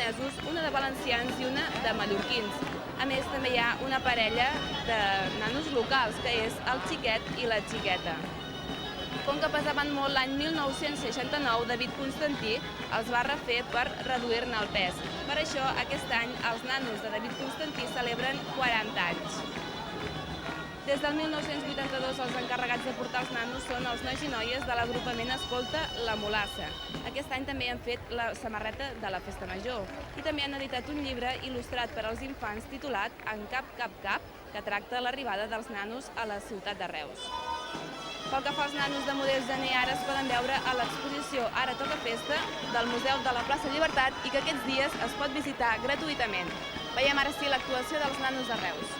aragonesos, una de valencians i una de mallorquins. A més, també hi ha una parella de nanos locals, que és el xiquet i la xiqueta. Com que pesaven molt l'any 1969, David Constantí els va refer per reduir-ne el pes. Per això, aquest any, els nanos de David Constantí celebren 40 anys. Des del 1982, els encarregats de portar els nanos són els nois i noies de l'agrupament Escolta la Mulassa. Aquest any també han fet la samarreta de la Festa Major i també han editat un llibre il·lustrat per als infants titulat En cap, cap, cap, que tracta l'arribada dels nanos a la ciutat de Reus. Pel que fa als nanos de models gener, ara es poden veure a l'exposició Ara toca festa del Museu de la Plaça Llibertat i que aquests dies es pot visitar gratuïtament. Veiem ara sí l'actuació dels nanos de Reus.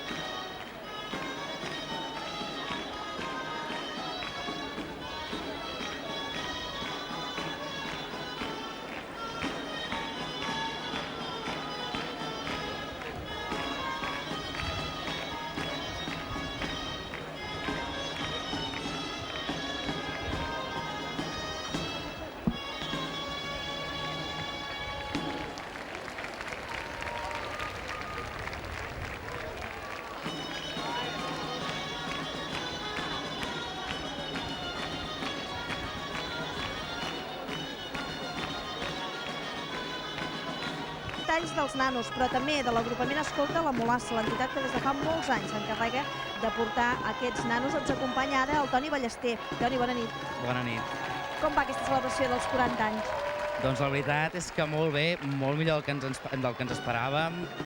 Talls dels nanos, però també de l'agrupament Escolta la Mulassa, l'entitat que des de fa molts anys s'encarrega de portar aquests nanos. Ens acompanya ara el Toni Ballester. Toni, bona nit. Bona nit. Com va aquesta celebració dels 40 anys? Doncs la veritat és que molt bé, molt millor del que ens esperàvem.